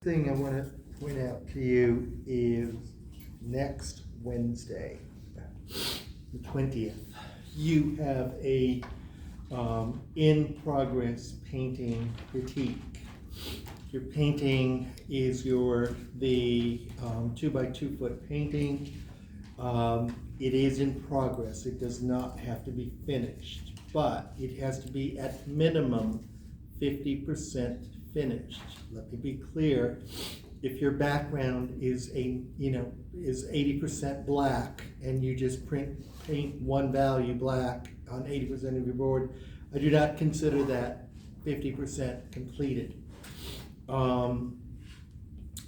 Thing I want to point out to you is next Wednesday, the 20th, you have a in-progress painting critique. Your painting is the 2x2 foot painting. It is in progress. It does not have to be finished, but it has to be at minimum 50% finished. Let me be clear. If your background is 80% black and you just paint one value black on 80% of your board, I do not consider that 50% completed. I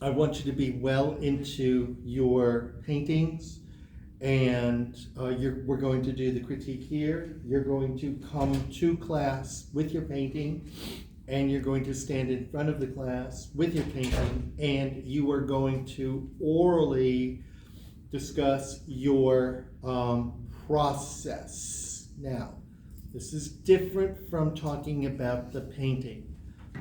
want you to be well into your paintings, and we're going to do the critique here. You're going to come to class with your painting, and you're going to stand in front of the class with your painting, and you are going to orally discuss your process. Now, this is different from talking about the painting.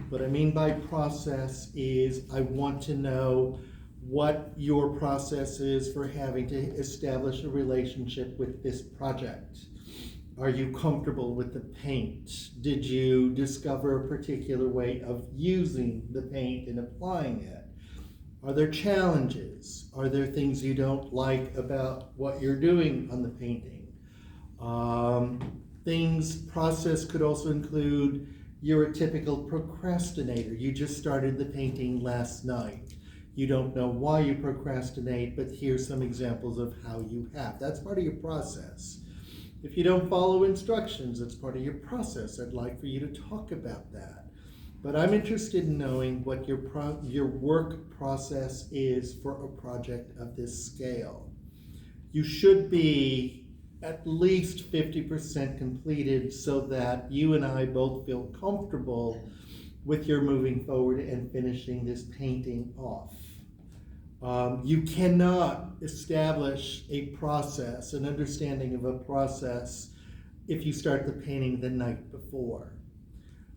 What I mean by process is I want to know what your process is for having to establish a relationship with this project. Are you comfortable with the paint? Did you discover a particular way of using the paint and applying it? Are there challenges? Are there things you don't like about what you're doing on the painting? Process could also include, you're a typical procrastinator. You just started the painting last night. You don't know why you procrastinate, but here's some examples of how you have. That's part of your process. If you don't follow instructions, that's part of your process. I'd like for you to talk about that. But I'm interested in knowing what your work process is for a project of this scale. You should be at least 50% completed so that you and I both feel comfortable with your moving forward and finishing this painting off. You cannot establish a process, an understanding of a process, if you start the painting the night before.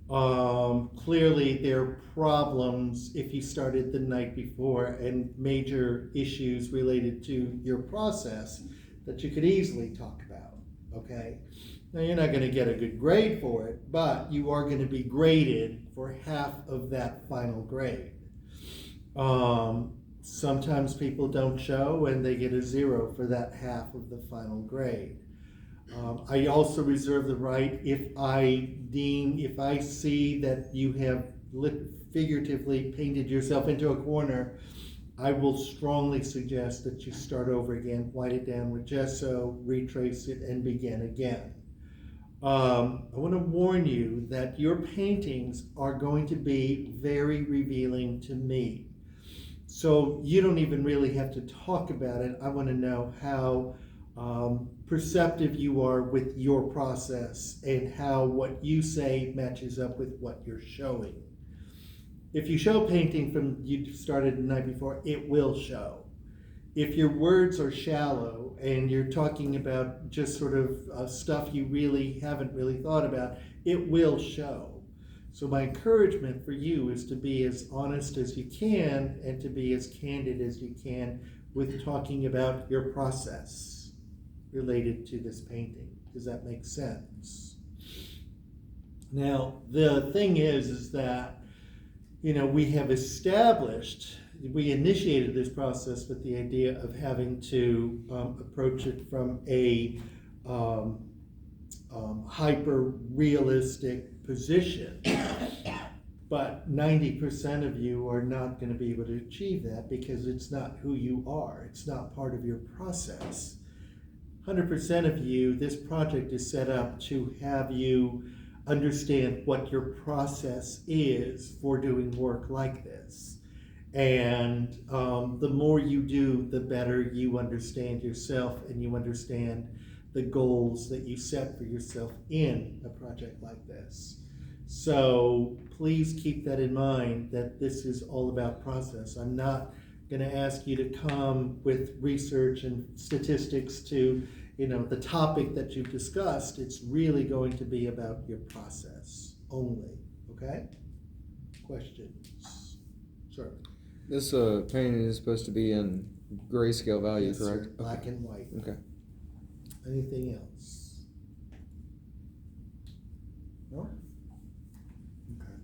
Clearly there are problems if you started the night before and major issues related to your process that you could easily talk about, okay? Now, you're not going to get a good grade for it, but you are going to be graded for half of that final grade. Sometimes people don't show and they get a 0 for that half of the final grade. I also reserve the right, if I see that you have figuratively painted yourself into a corner, I will strongly suggest that you start over again, white it down with gesso, retrace it, and begin again. I want to warn you that your paintings are going to be very revealing to me. So you don't even really have to talk about it. I want to know how perceptive you are with your process and how what you say matches up with what you're showing. If you show painting from you started the night before, it will show. If your words are shallow and you're talking about just sort of stuff you really haven't really thought about, it will show. So my encouragement for you is to be as honest as you can and to be as candid as you can with talking about your process related to this painting. Does that make sense? Now, the thing is that, we have we initiated this process with the idea of having to approach it from a hyper-realistic position. But 90% of you are not going to be able to achieve that because it's not who you are. It's not part of your process. 100% of you, this project is set up to have you understand what your process is for doing work like this. And the more you do, the better you understand yourself and you understand the goals that you set for yourself in a project like this. So please keep that in mind, that this is all about process. I'm not going to ask you to come with research and statistics to the topic that you've discussed. It's really going to be about your process only, okay? Questions? Sure. This painting is supposed to be in grayscale value, Yes, sir, correct? black and white. Okay. Anything else? No? Okay.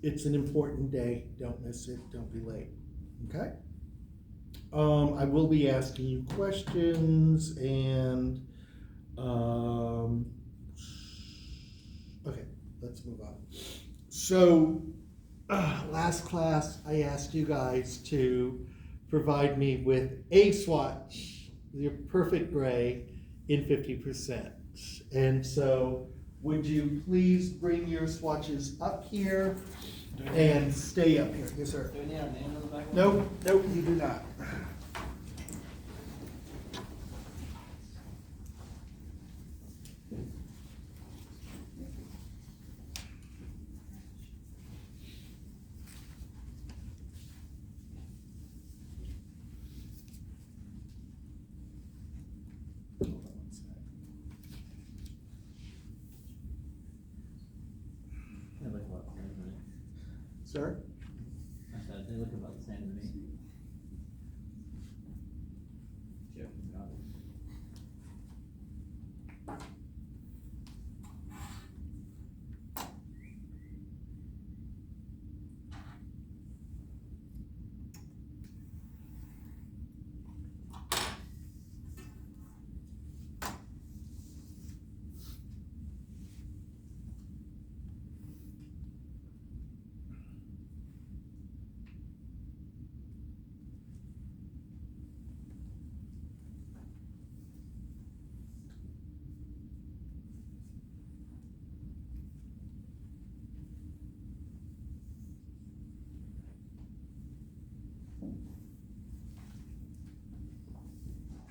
It's an important day. Don't miss it. Don't be late. Okay? I will be asking you questions and, okay, let's move on. So, last class, I asked you guys to provide me with a swatch, your perfect gray in 50%. And so, would you please bring your swatches up here and stay up here? Yes, sir. Do we need our name on the back? Nope, nope, you do not. They look about the same to me. Sir? I said, they look about the same to me. Joking, God.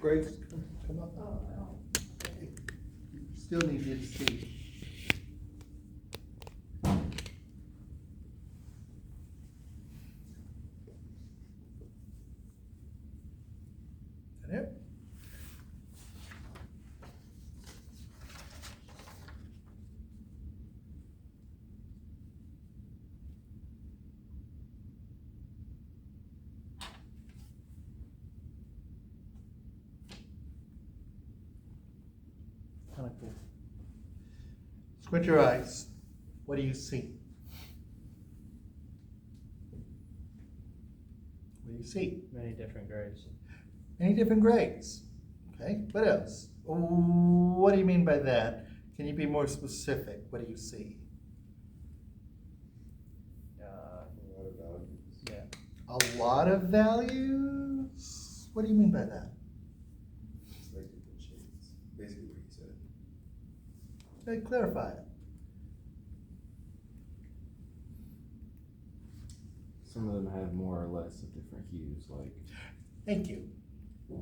Grace, come up. Still need you to see. That it? Kind of cool. Squint your eyes. What do you see? What do you see? Many different grades. Any different grades? Okay, what else? What do you mean by that? Can you be more specific? What do you see? Yeah. A lot of values? What do you mean by that? It's like different shades, basically what he said. Okay, clarify it. Some of them have more or less of different hues, like. Thank you.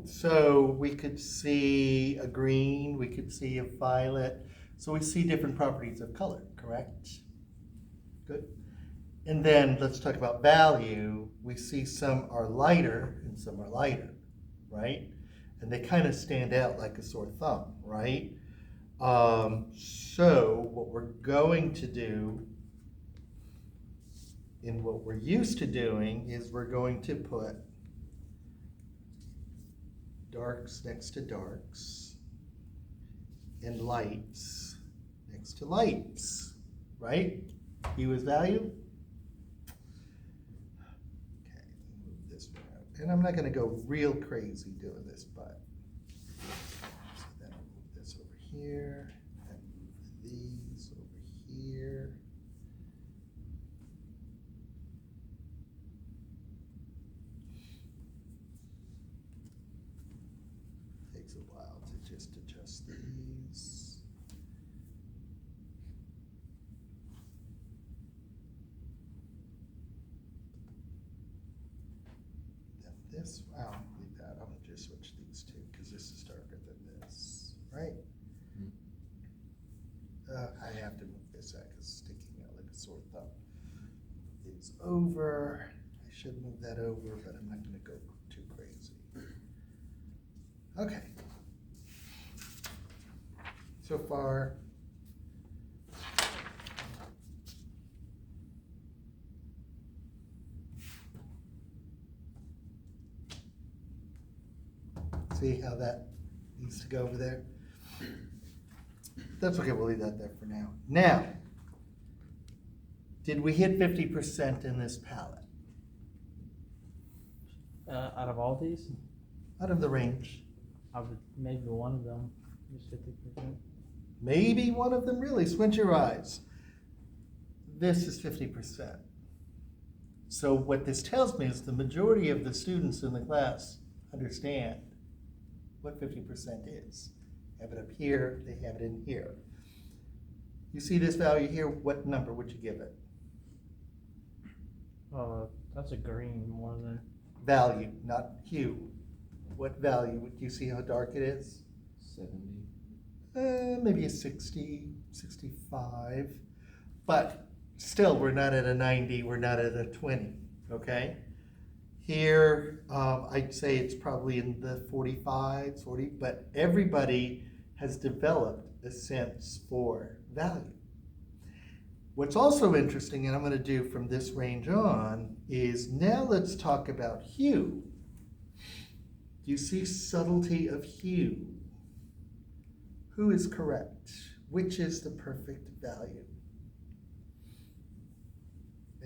So we could see a green, we could see a violet, so we see different properties of color, correct? Good. And then let's talk about value. We see some are lighter and some are lighter, right? And they kind of stand out like a sore thumb, right? So what we're going to do, and what we're used to doing, is we're going to put darks next to darks and lights next to lights, right? Hue is value. Okay, move this one out. And I'm not gonna go real crazy doing this, but so then I'll move this over here and move these over here. Takes a while to just adjust these. Then this, wow, leave that, I'm gonna just switch these two, because this is darker than this, right? I have to move this out, because it's sticking out like a sore thumb. These over, I should move that over, but I'm not gonna go too crazy. Okay. So far, See how that needs to go over there? That's okay, we'll leave that there for now. Now, did we hit 50% in this palette? Out of all these, Out of the range? I would, maybe one of them is 50%. Maybe one of them really, squint your eyes. This is 50%. So what this tells me is the majority of the students in the class understand what 50% is. Have it up here, they have it in here. You see this value here, what number would you give it? That's a green more than, Value, not hue. What value? Would you see how dark it is? 70. Maybe a 60, 65. But still, we're not at a 90, we're not at a 20, okay? Here, I'd say it's probably in the 45, 40, but everybody has developed a sense for value. What's also interesting, and I'm going to do from this range on, is now let's talk about hue. Do you see subtlety of hue? Who is correct? Which is the perfect value?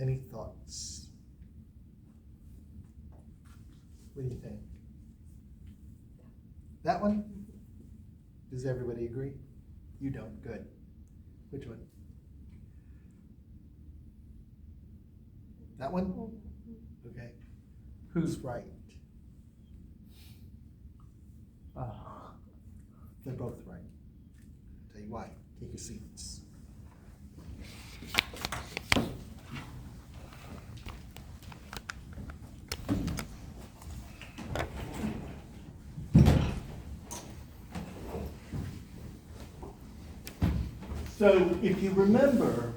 Any thoughts? What do you think? That one? Does everybody agree? You don't, good. Which one? That one? Okay. Who's right? They're both right. I'll tell you why. Take your seats. So if you remember,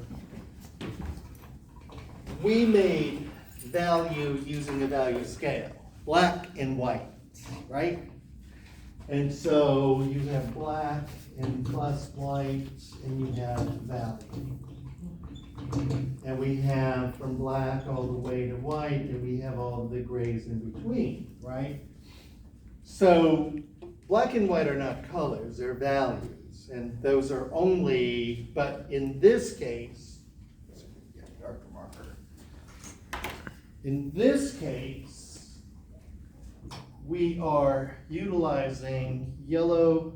we made value using a value scale, black and white, right? And so you have black and plus white, and you have value. And we have from black all the way to white, and we have all of the grays in between, right? So black and white are not colors, they're values. And those are only, but in this case, darker marker. In this case, we are utilizing yellow,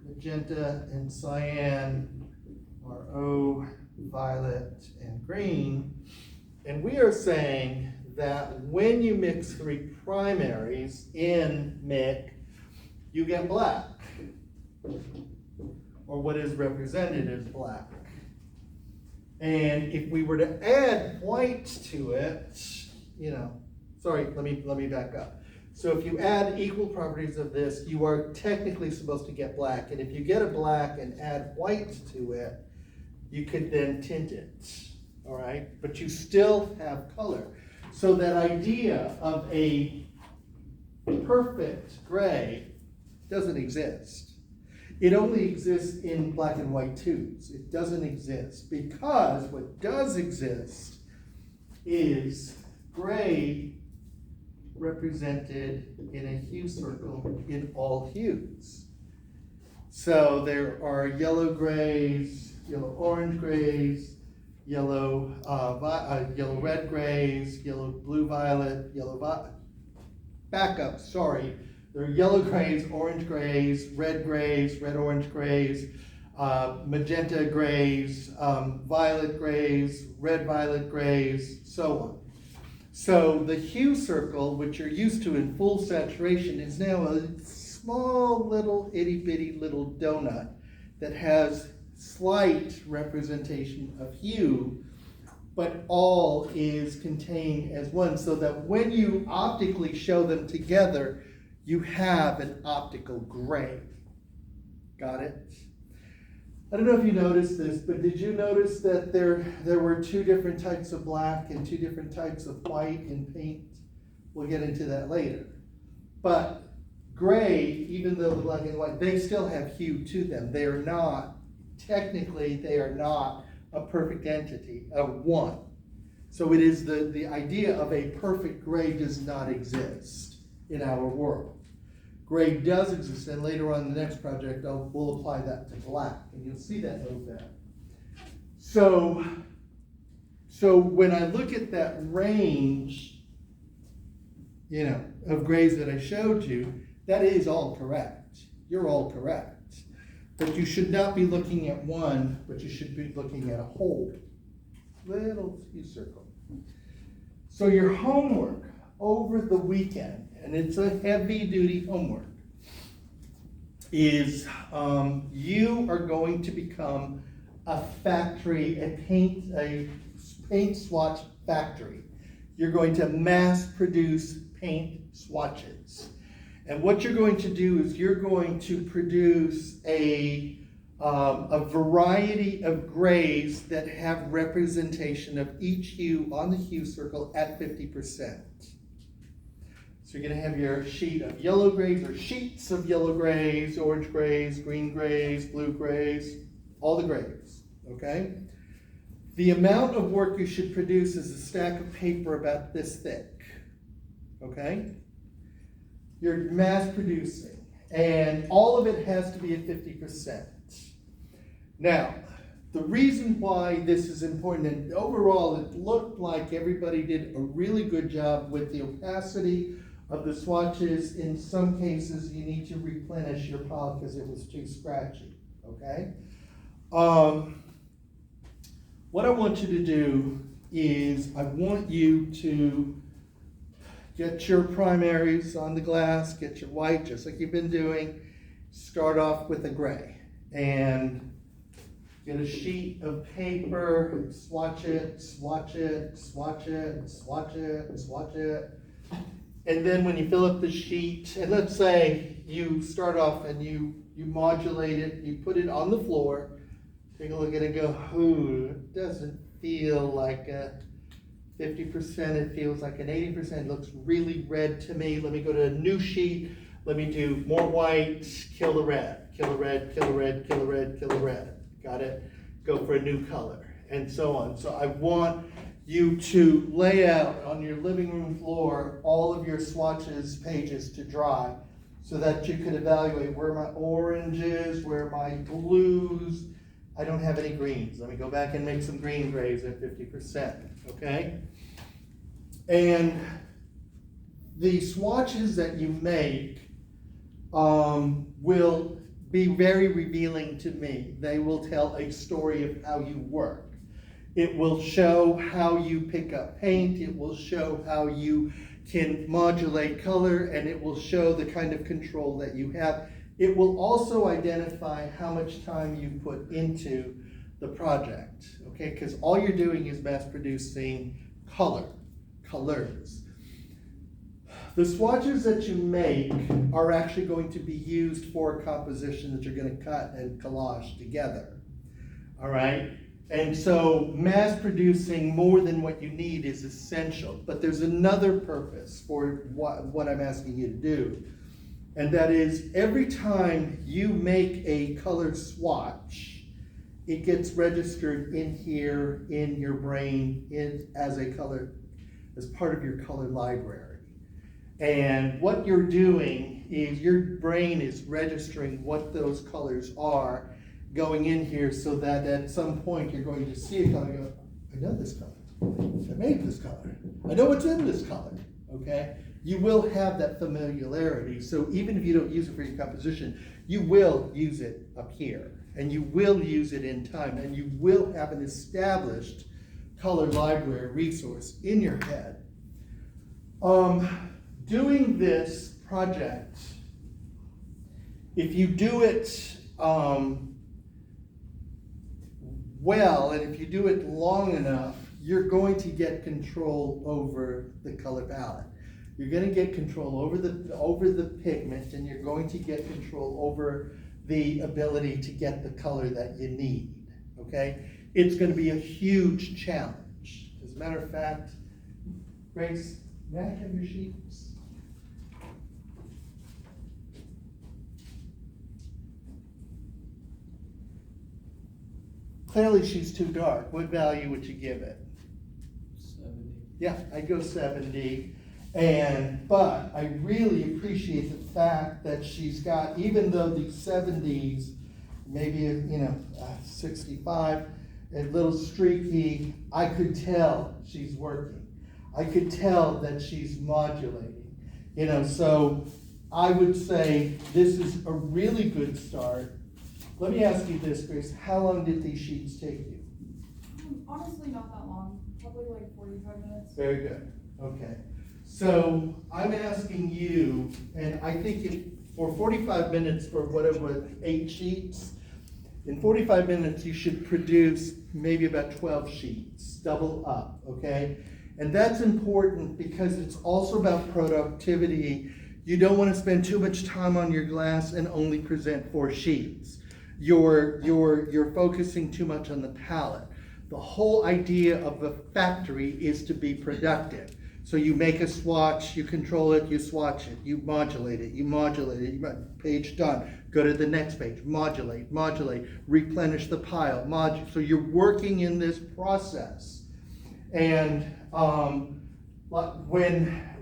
magenta, and cyan, or O, violet, and green. And we are saying that when you mix three primaries in MIC, you get black, or what is represented as black. And if we were to add white to it, sorry, let me back up. So if you add equal properties of this, you are technically supposed to get black. And if you get a black and add white to it, you could then tint it, all right? But you still have color. So that idea of a perfect gray doesn't exist. It only exists in black and white tubes. It doesn't exist because what does exist is gray represented in a hue circle in all hues. So there are yellow grays, yellow orange grays, yellow red grays, yellow blue violet, back up, sorry. There are yellow grays, orange grays, red orange grays, magenta grays, violet grays, red violet grays, so on. So the hue circle, which you're used to in full saturation, is now a small little itty bitty little donut that has slight representation of hue, but all is contained as one, so that when you optically show them together, you have an optical gray. Got it? I don't know if you noticed this, but did you notice that there were two different types of black and two different types of white in paint? We'll get into that later. But gray, even though the black and white, they still have hue to them. They are not, technically, they are not a perfect entity, a one. So it is the idea of a perfect gray does not exist in our world. gray does exist, and later on in the next project, we'll apply that to black, and you'll see that no bad. So when I look at that range, you know, of grays that I showed you, that is all correct. You're all correct. But you should not be looking at one, but you should be looking at a whole little hue circle. So your homework over the weekend, and it's a heavy duty homework, is you are going to become a factory, a paint swatch factory. You're going to mass produce paint swatches. And what you're going to do is you're going to produce a variety of grays that have representation of each hue on the hue circle at 50%. So you're gonna have your sheet of yellow grays, or sheets of yellow grays, orange grays, green grays, blue grays, all the grays, okay? The amount of work you should produce is a stack of paper about this thick, okay? You're mass producing, and all of it has to be at 50%. Now, the reason why this is important, and overall it looked like everybody did a really good job with the opacity of the swatches. In some cases, you need to replenish your pile because it was too scratchy, okay? What I want you to do is I want you to get your primaries on the glass, get your white, just like you've been doing. Start off with a gray, and get a sheet of paper, swatch it, swatch it, swatch it, swatch it, swatch it. And then when you fill up the sheet, and let's say you start off and you modulate it, you put it on the floor, take a look at it and go, ooh, it doesn't feel like a 50%, it feels like an 80%, it looks really red to me. Let me go to a new sheet, let me do more white, kill the red, kill the red, kill the red, kill the red, kill the red. Got it? Go for a new color, and so on. So I want you to lay out on your living room floor all of your swatches pages to dry, so that you could evaluate where my oranges, where my blues. I don't have any greens. Let me go back and make some green grays at 50%, okay? And the swatches that you make will be very revealing to me. They will tell a story of how you work. It will show how you pick up paint. It will show how you can modulate color, and it will show the kind of control that you have. It will also identify how much time you put into the project, okay? Because all you're doing is mass producing colors. The swatches that you make are actually going to be used for a composition that you're going to cut and collage together, all right? And so mass producing more than what you need is essential, but there's another purpose for what I'm asking you to do. And that is, every time you make a color swatch, it gets registered in here in your brain as part of your color library. And what you're doing is your brain is registering what those colors are going in here, so that at some point you're going to see a color and go, I know this color, I made this color, I know what's in this color, okay? You will have that familiarity, so even if you don't use it for your composition, you will use it up here, and you will use it in time, and you will have an established color library resource in your head. Doing this project, if you do it well, and if you do it long enough, you're going to get control over the color palette. You're going to get control over the pigment, and you're going to get control over the ability to get the color that you need, okay? It's going to be a huge challenge. As a matter of fact, Grace, may I have your sheets? Clearly she's too dark. What value would you give it? 70. Yeah, I'd go 70. But I really appreciate the fact that she's got, even though the 70s, maybe, 65, a little streaky, I could tell she's working. I could tell that she's modulating, so I would say this is a really good start. Let me ask you this, Grace, how long did these sheets take you? Honestly, not that long, probably like 45 minutes. Very good, okay. So I'm asking you, and I think for 45 minutes for whatever, 8 sheets, in 45 minutes you should produce maybe about 12 sheets, double up, okay? And that's important because it's also about productivity. You don't want to spend too much time on your glass and only present 4 sheets. You're focusing too much on the palette. The whole idea of the factory is to be productive. So you make a swatch, you control it, you swatch it, you modulate it, page done. Go to the next page, modulate, replenish the pile, so you're working in this process. And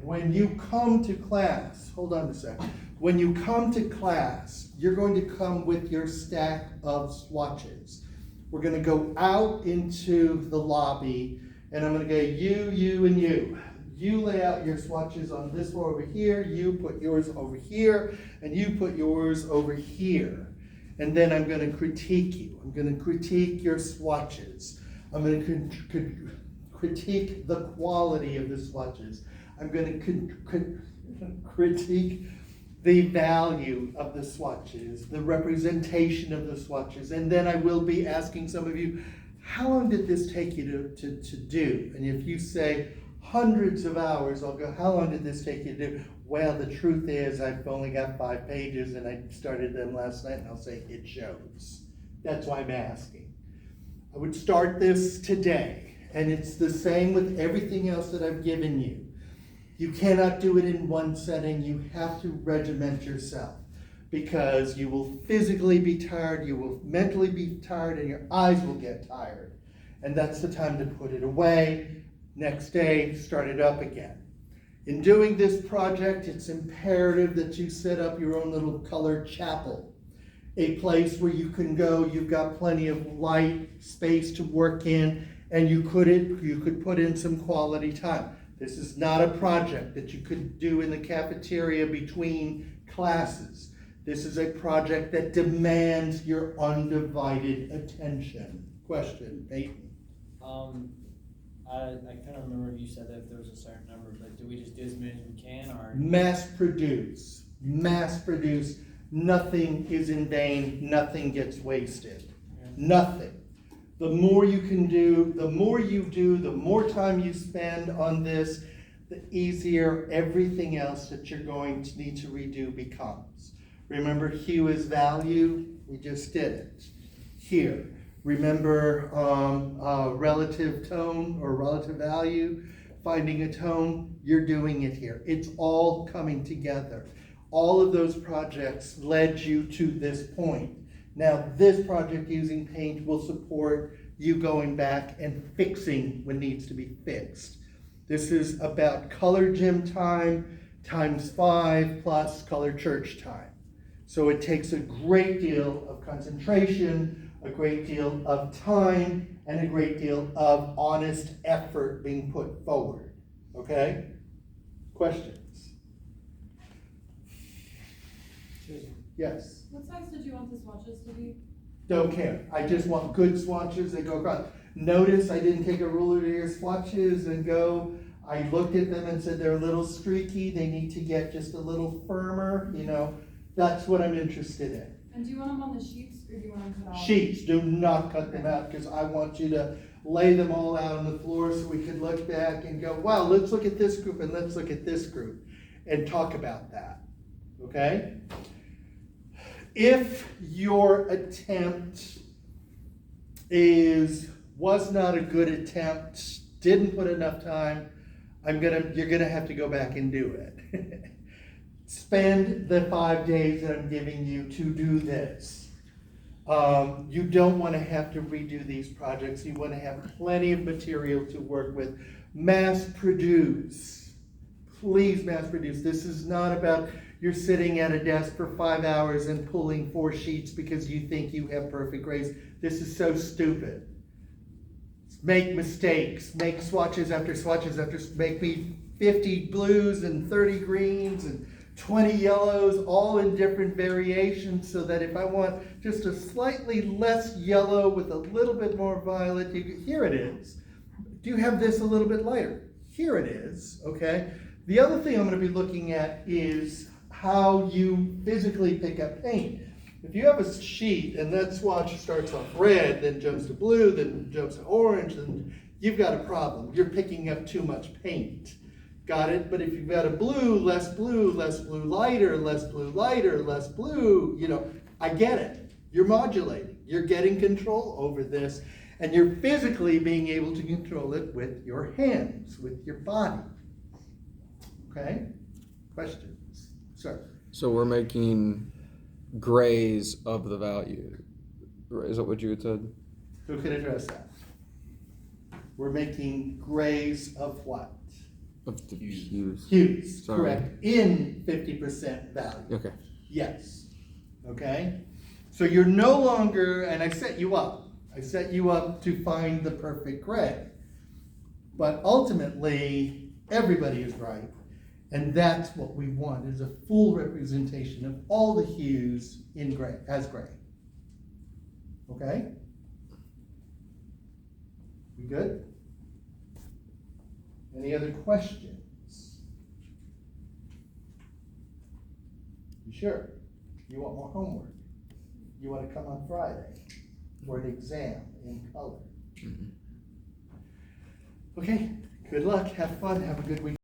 when you come to class, hold on a second. When you come to class, you're going to come with your stack of swatches. We're going to go out into the lobby, and I'm going to go you, and you. You lay out your swatches on this floor over here, you put yours over here, and you put yours over here. And then I'm going to critique you. I'm going to critique your swatches. I'm going to critique the quality of the swatches. I'm going to critique the value of the swatches, the representation of the swatches, and then I will be asking some of you, how long did this take you to do? And if you say hundreds of hours, I'll go, how long did this take you to do? Well, the truth is I've only got 5 pages and I started them last night, and I'll say it shows. That's why I'm asking. I would start this today, and it's the same with everything else that I've given you. You cannot do it in one setting. You have to regiment yourself because you will physically be tired, you will mentally be tired, and your eyes will get tired. And that's the time to put it away. Next day, start it up again. In doing this project, it's imperative that you set up your own little colored chapel, a place where you can go. You've got plenty of light, space to work in, and you could put in some quality time. This is not a project that you could do in the cafeteria between classes. This is a project that demands your undivided attention. Question, Peyton? I kind of remember if you said that if there was a certain number, but do we just do as many as we can, or? Mass produce. Nothing is in vain, nothing gets wasted. Yeah. Nothing. The more you can do, the more you do, the more time you spend on this, the easier everything else that you're going to need to redo becomes. Remember, hue is value, we just did it. Here, remember relative tone or relative value, finding a tone, you're doing it here. It's all coming together. All of those projects led you to this point. Now, this project using paint will support you going back and fixing what needs to be fixed. This is about color gym time times 5 plus color church time. So it takes a great deal of concentration, a great deal of time, and a great deal of honest effort being put forward. Okay? Questions? Yes? What size did you want the swatches to be? Don't care. I just want good swatches that go across. Notice I didn't take a ruler to your swatches and go. I looked at them and said they're a little streaky. They need to get just a little firmer. That's what I'm interested in. And do you want them on the sheets or do you want them cut out? Sheets, do not cut them out because I want you to lay them all out on the floor so we could look back and go, wow, let's look at this group and let's look at this group and talk about that. Okay? If your attempt was not a good attempt, didn't put enough time, you're gonna have to go back and do it. Spend the 5 days that I'm giving you to do this. You don't want to have to redo these projects. You want to have plenty of material to work with. Mass produce. Please mass produce. This is not about you're sitting at a desk for 5 hours and pulling 4 sheets because you think you have perfect grays. This is so stupid. Make mistakes, make swatches after swatches after, make me 50 blues and 30 greens and 20 yellows, all in different variations, so that if I want just a slightly less yellow with a little bit more violet, here it is. Do you have this a little bit lighter? Here it is, okay? The other thing I'm going to be looking at is how you physically pick up paint. If you have a sheet and that swatch starts off red, then jumps to blue, then jumps to orange, then you've got a problem. You're picking up too much paint. Got it? But if you've got a blue, less blue, less blue lighter, less blue lighter, less blue, you know, I get it. You're modulating. You're getting control over this, and you're physically being able to control it with your hands, with your body. Okay? Questions? Sir? So we're making grays of the value. Is that what you had said? Who can address that? We're making grays of what? Of the hues. Hues, Sorry. correct, in 50% value. Okay. Yes, okay? So you're no longer, and I set you up to find the perfect gray. But ultimately, everybody is right, and that's what we want, is a full representation of all the hues in gray, as gray. Okay? We good? Any other questions? You sure? You want more homework? You want to come on Friday for an exam in color? Okay, good luck, have fun, have a good week.